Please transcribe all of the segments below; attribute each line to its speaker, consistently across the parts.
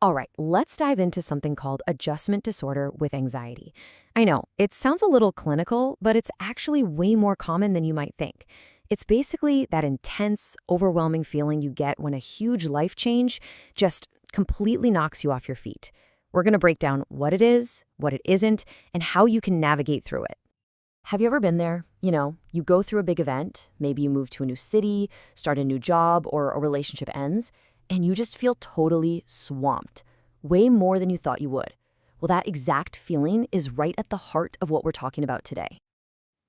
Speaker 1: All right, let's dive into something called adjustment disorder with anxiety. I know, it sounds a little clinical, but it's actually way more common than you might think. It's basically that intense, overwhelming feeling you get when a huge life change just completely knocks you off your feet. We're going to break down what it is, what it isn't, and how you can navigate through it. Have you ever been there? You go through a big event, maybe you move to a new city, start a new job, or a relationship ends, and you just feel totally swamped, way more than you thought you would. Well, that exact feeling is right at the heart of what we're talking about today.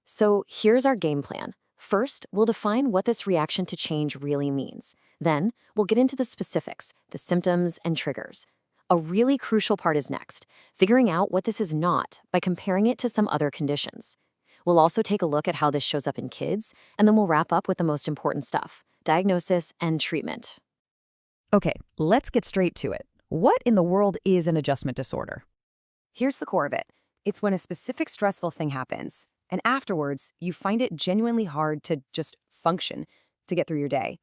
Speaker 1: So here's our game plan. First, we'll define what this reaction to change really means. Then, we'll get into the specifics, the symptoms, and triggers. A really crucial part is next, figuring out what this is not by comparing it to some other conditions. We'll also take a look at how this shows up in kids, and then we'll wrap up with the most important stuff, diagnosis and treatment.
Speaker 2: Okay, let's get straight to it. What in the world is an adjustment disorder?
Speaker 1: Here's the core of it. It's when a specific stressful thing happens, and afterwards, you find it genuinely hard to just function, to get through your day.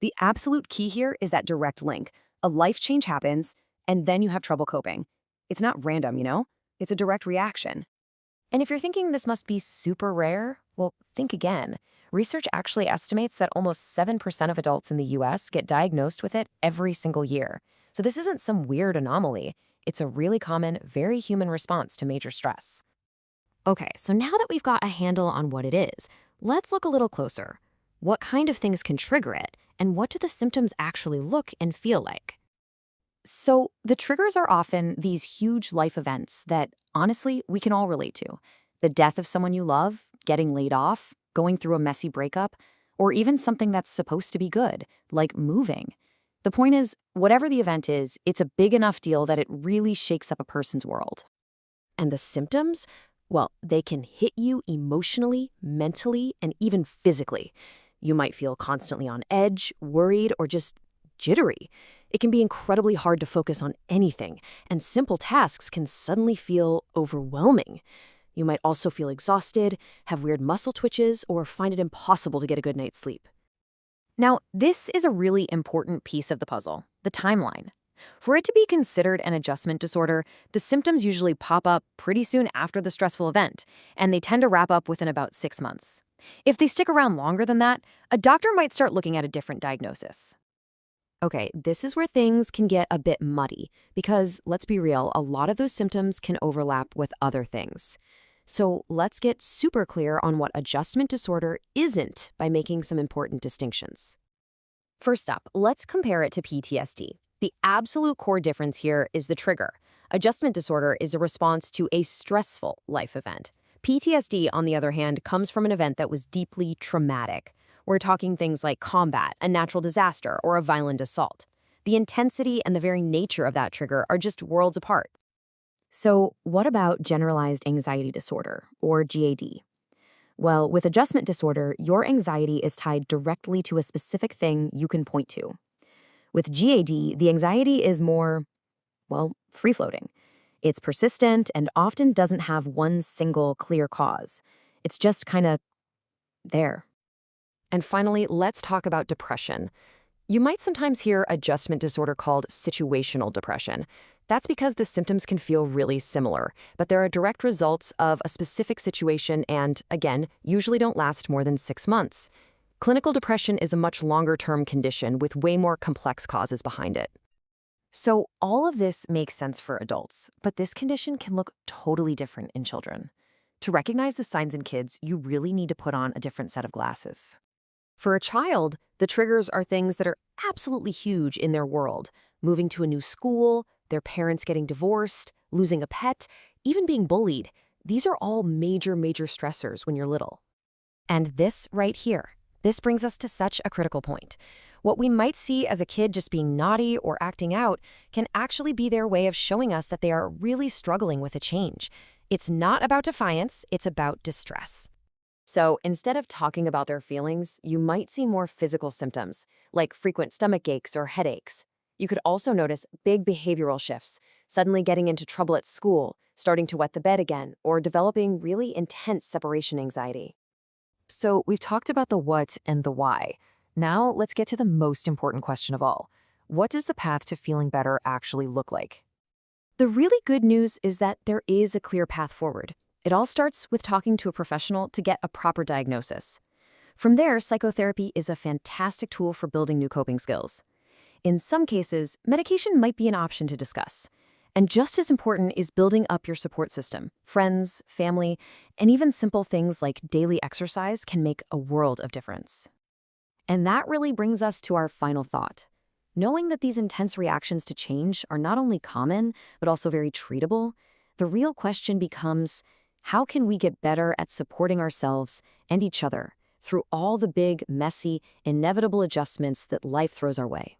Speaker 1: The absolute key here is that direct link. A life change happens, and then you have trouble coping. It's not random. It's a direct reaction. And if you're thinking this must be super rare, well, think again. Research actually estimates that almost 7% of adults in the US get diagnosed with it every single year. So this isn't some weird anomaly. It's a really common, very human response to major stress. Okay, so now that we've got a handle on what it is, let's look a little closer. What kind of things can trigger it, and what do the symptoms actually look and feel like? So the triggers are often these huge life events that, honestly, we can all relate to. The death of someone you love, getting laid off, going through a messy breakup, or even something that's supposed to be good, like moving. The point is, whatever the event is, it's a big enough deal that it really shakes up a person's world. And the symptoms? Well, they can hit you emotionally, mentally, and even physically. You might feel constantly on edge, worried, or just jittery. It can be incredibly hard to focus on anything, and simple tasks can suddenly feel overwhelming. You might also feel exhausted, have weird muscle twitches, or find it impossible to get a good night's sleep. Now, this is a really important piece of the puzzle, the timeline. For it to be considered an adjustment disorder, the symptoms usually pop up pretty soon after the stressful event, and they tend to wrap up within about 6 months. If they stick around longer than that, a doctor might start looking at a different diagnosis. Okay, this is where things can get a bit muddy, because let's be real, a lot of those symptoms can overlap with other things. So let's get super clear on what adjustment disorder isn't by making some important distinctions. First up, let's compare it to PTSD. The absolute core difference here is the trigger. Adjustment disorder is a response to a stressful life event. PTSD, on the other hand, comes from an event that was deeply traumatic. We're talking things like combat, a natural disaster, or a violent assault. The intensity and the very nature of that trigger are just worlds apart. So, what about generalized anxiety disorder, or GAD? Well, with adjustment disorder, your anxiety is tied directly to a specific thing you can point to. With GAD, the anxiety is more, well, free-floating. It's persistent and often doesn't have one single clear cause. It's just kind of there. And finally, let's talk about depression. You might sometimes hear adjustment disorder called situational depression. That's because the symptoms can feel really similar, but they're a direct result of a specific situation and, again, usually don't last more than 6 months. Clinical depression is a much longer-term condition with way more complex causes behind it. So all of this makes sense for adults, but this condition can look totally different in children. To recognize the signs in kids, you really need to put on a different set of glasses. For a child, the triggers are things that are absolutely huge in their world. Moving to a new school, their parents getting divorced, losing a pet, even being bullied. These are all major stressors when you're little. And this right here, this brings us to such a critical point. What we might see as a kid just being naughty or acting out can actually be their way of showing us that they are really struggling with a change. It's not about defiance, it's about distress. So instead of talking about their feelings, you might see more physical symptoms, like frequent stomach aches or headaches. You could also notice big behavioral shifts, suddenly getting into trouble at school, starting to wet the bed again, or developing really intense separation anxiety. So we've talked about the what and the why. Now let's get to the most important question of all.
Speaker 2: What does the path to feeling better actually look like?
Speaker 1: The really good news is that there is a clear path forward. It all starts with talking to a professional to get a proper diagnosis. From there, psychotherapy is a fantastic tool for building new coping skills. In some cases, medication might be an option to discuss. And just as important is building up your support system. Friends, family, and even simple things like daily exercise can make a world of difference. And that really brings us to our final thought. Knowing that these intense reactions to change are not only common, but also very treatable, the real question becomes, how can we get better at supporting ourselves and each other through all the big, messy, inevitable adjustments that life throws our way?